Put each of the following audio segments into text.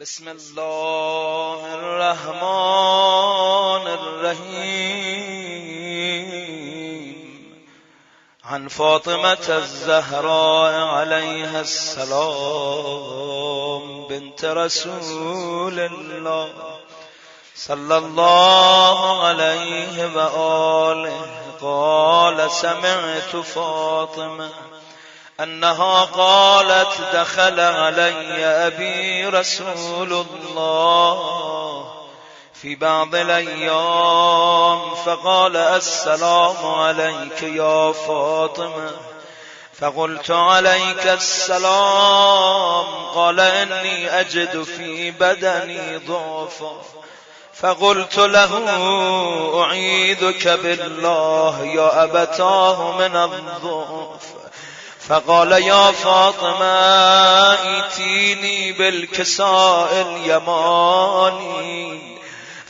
بسم الله الرحمن الرحیم. عن فاطمة الزهراء عليها السلام بنت رسول الله صلى الله عليه وآله قال سمعت فاطمة أنها قالت دخل علي أبي رسول الله في بعض الأيام فقال السلام عليك يا فاطمة، فقلت عليك السلام. قال إني أجد في بدني ضعفا، فقلت له أعيذك بالله يا أبتاه من الضعف. فقال يا فاطمة ائتيني بالكساء اليماني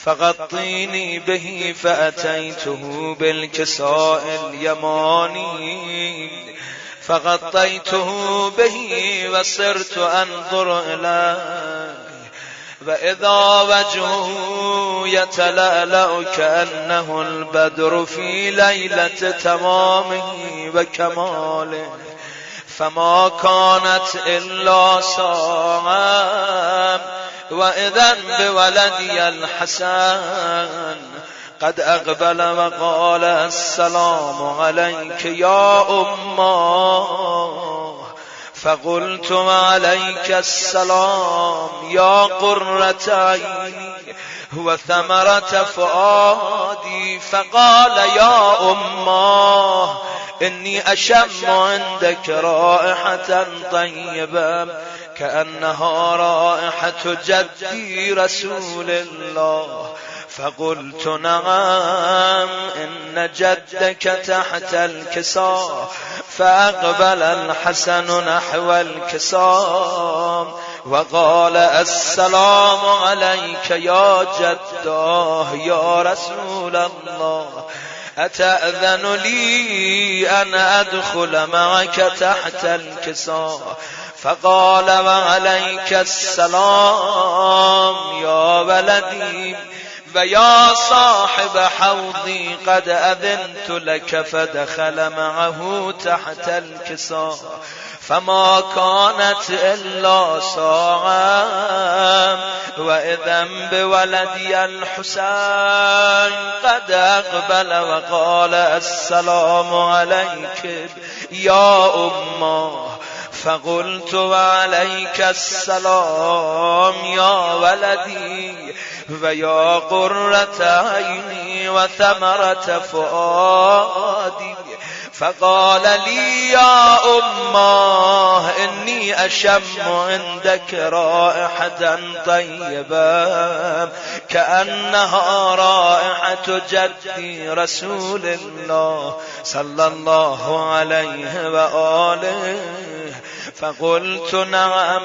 فغطيني به، فأتيته بالكساء اليماني فغطيته به وصرت أنظر إليه وإذا وجهه يتلألأ كأنه البدر في ليلة تمامه وكماله، فما كانت إلا ساعة وإذا بولدي الحسن قد أقبل وقال السلام عليك يا أمه. فقلت عليك السلام يا قرة عيني وثمرة فؤادي. فقال يا أمه إني أشم عندك رائحة طيبة كأنها رائحة جدي رسول الله. فقلت نعم إن جدك تحت الكساء. فأقبل الحسن نحو الكساء وقال السلام عليك يا جداه يا رسول الله، أتأذن لي أن أدخل معك تحت الكساء؟ فقال وعليك السلام يا ولدي ويا صاحب حوضي قد أذنت لك. فدخل معه تحت الكساء فما كانت إلا ساعة وإذا بولدي الحسين قد أقبل وقال السلام عليك يا أمه. فقلت وعليك السلام يا ولدي ويا قرة عيني وثمرة فؤادي. فقال لي يا أمه إني أشم عندك رائحة طيبة كأنها رائحة جدي رسول الله صلى الله عليه وآله. فقلت نعم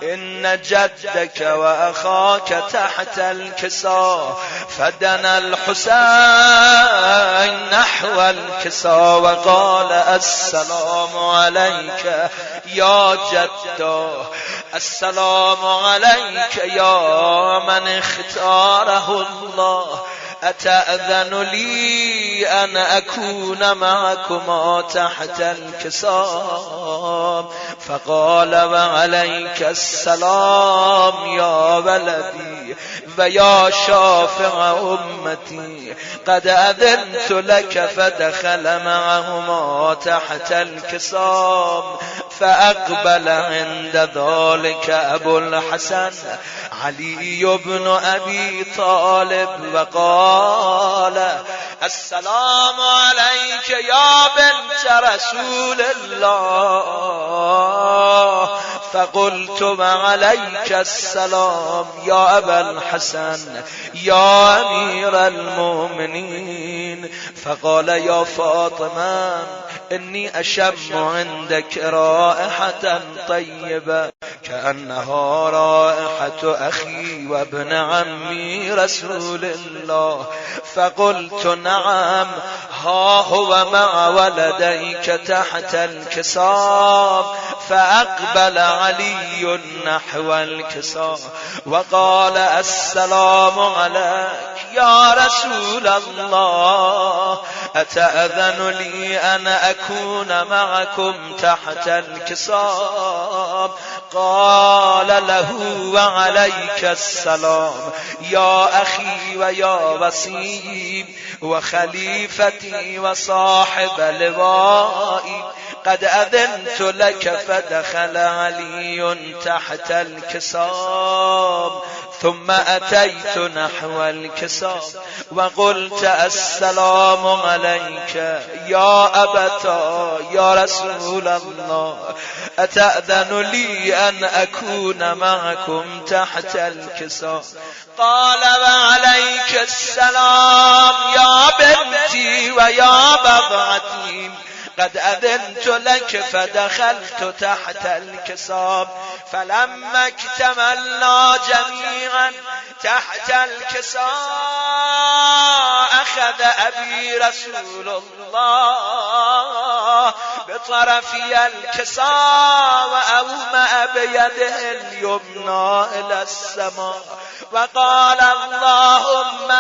إن جدك وأخاك تحت الكساء. فدنا الحسين نحو الكساء وقال السلام عليك يا جداه، السلام عليك يا من اختاره الله، أتأذن لي أن أكون معكما تحت الكساء؟ فقال وعليك السلام يا ولدي ويا شافع أمتي قد أذنت لك. فدخل معهما تحت الكساء فأقبل عند ذلك أبو الحسن علي بن أبي طالب وقال السلام عليك يا بنت رسول الله. فقلت وعليك السلام يا أبا الحسن يا أمير المؤمنين. فقال يا فاطمة إني أشم عندك رائحة طيبة كأنها رائحة أخي وابن عمي رسول الله. فقلت نعم ها هو مع ولديك تحت الكسام. فأقبل علي نحو الكسام وقال السلام عليك يا رسول الله، أتأذن لي أن أكون معكم تحت الكسام؟ قال له وعليك السلام يا أخي ويا وسيم وخليفتي وصاحب لوائي، قد أذنت لك. فدخل علي تحت الكسام ثم أتيت نحو الكسام وقلت السلام عليك يا أبتا يا رسول الله، أتأذن لي أن أكون معكم تحت الكسام؟ قال وعليك السلام يا بنتي ويا بضعتي، قد أذنت لك. فدخلت تحت الكسام فلما اكتملنا جميعا تحت الكسام أخذ أبي رسول الله بطرفي الكسام وأومأ بيده اليمنى إلى السماء وقال اللهم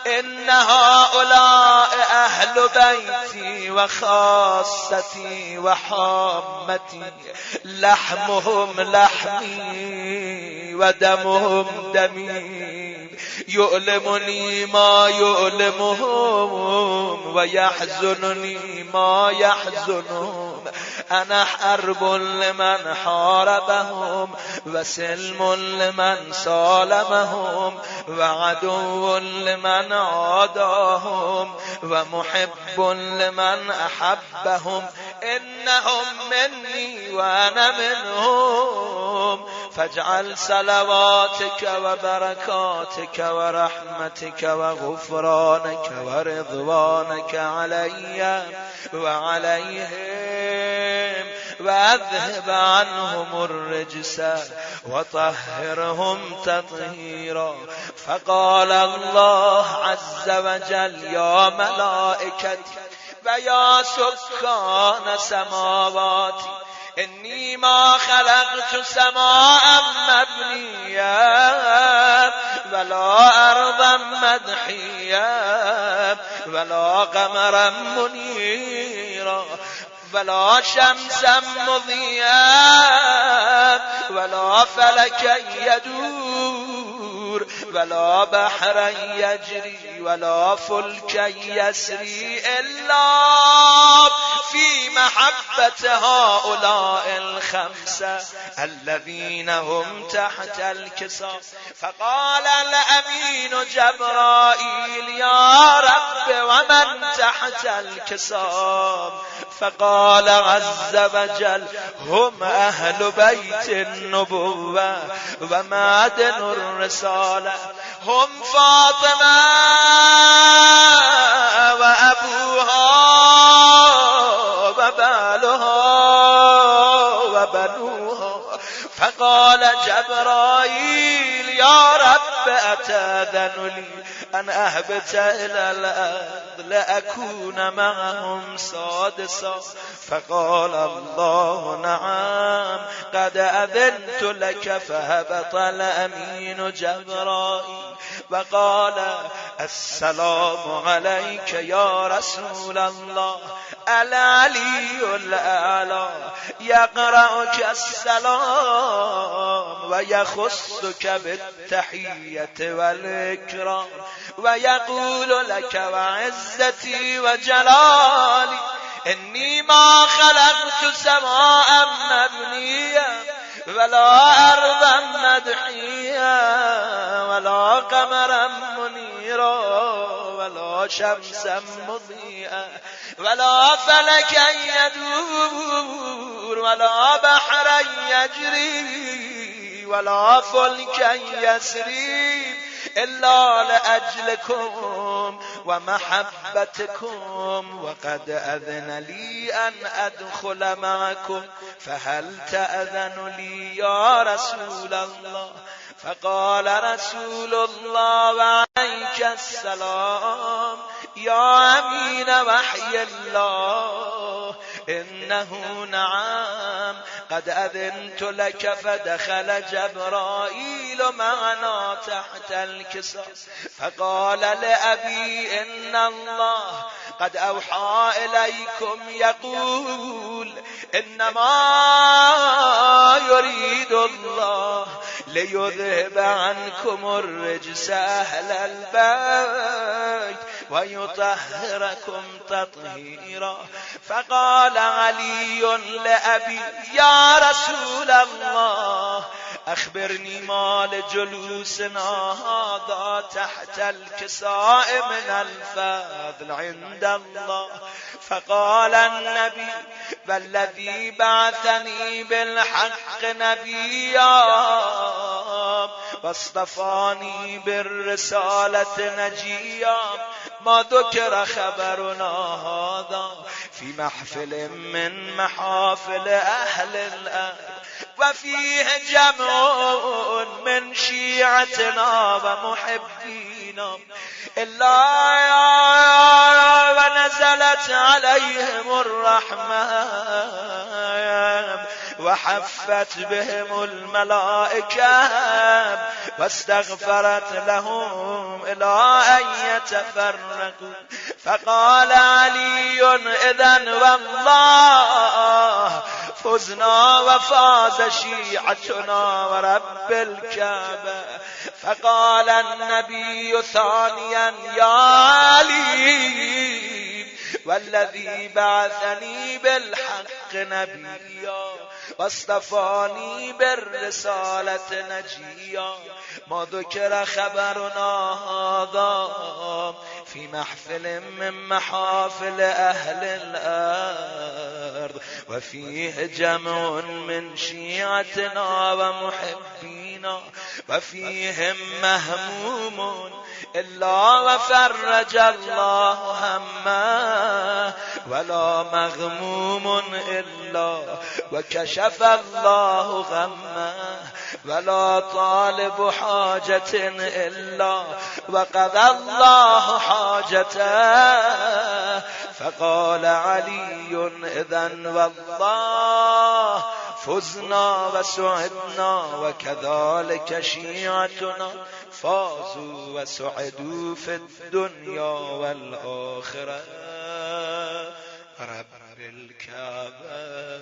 إن هؤلاء أهل بيتي وخاصتي وحامتي، لحمهم لحمي ودمهم دمي، يؤلمني ما يؤلمهم ويحزنني ما يحزنهم. أنا حرب لمن حاربهم وسلم لمن سالمهم وعدو لمن عاداهم ومحب لمن أحبهم. إنهم مني وأنا منهم، فاجعل صلواتك وبركاتك ورحمتك وغفرانك ورضوانك علي وعليهم، وأذهب عنهم الرجس وطهرهم تطهيرا. فقال الله عز وجل يا ملائكتي ويا سكان سماواتي، إني ما خلقت سماء مبنيا ولا أرضا مدحيا ولا قمرا منيرا ولا شمسا مضيئا ولا فلكا يدور ولا بحرا يجري ولا فلكا يسري إلا في محبة هؤلاء الخمسة الذين هم تحت الكسام. فقال الأمين جبرائيل يا رب ومن تحت الكسام؟ فقال عز وجل هم أهل بيت النبوة ومعدن الرسالة، هم فاطمة وأبوها وبالها وبنوها. فقال جبرائيل يا رب أتأذن لي أن أهبط إلى الأرض لأكون معهم سادسا؟ فقال الله نعم قد أذنت لك. فهبط الأمين جبرائيل وقال السلام عليك يا رسول الله. العلي الأعلى يقرأك السلام ويخصك بالتحية والإكرام ويقول لك وعزتي وجلالي إني ما خلقت سماء مبنية ولا أرضا مدحية ولا قمرا منيرا ولا شمسا مضيئا ولا فلكا يدور ولا بحرا يجري ولا فلكا يسري إلا لأجلكم ومحبتكم، وقد أذن لي أن أدخل معكم، فهل تأذن لي يا رسول الله؟ فقال رسول الله وعليك عليك السلام يا أمين وحي الله إنه نعم قد أذنت لك فدخل جبرائيل معنا تحت الكساء فقال لأبي إن الله قد أوحى إليكم يقول إنما يريد الله ليذهب عنكم الرجس أهل البيت ويطهركم تطهيرا. فقال علي لأبي يا رسول الله أخبرني ما لجلوسنا هذا تحت الكساء من الفضل عند الله. فقال النبي والذي بعثني بالحق نبيا واصطفاني بالرسالة نجيا ما ذكر خبرنا هذا في محفل من محافل أهل الأرض وفيه جمع من شيعتنا ومحبينا إلا ونزلت عليهم الرحمة وحفت بهم الملائكة واستغفرت لهم إلى أن يتفرقوا. فقال علي إذن والله فزنا وفاز شيعتنا ورب الكعبة. فقال النبي ثانيا يا علي والذي بعثني بالحق نبيا واصطفاني بالرسالة نجيا ما ذكر خبرنا هذا في محفل من محافل أهل الأرض وفيه جمع من شيعتنا ومحبينا وفيهم مهموم إلا وفرج الله همه ولا مغموم إلا وكشف الله غمه ولا طالب حاجة إلا وقضى الله حاجته. فقال علي إذن والله فزنا وسعدنا وكذلك شيعتنا فازوا وسعدوا في الدنيا والآخرة رب الكعبة.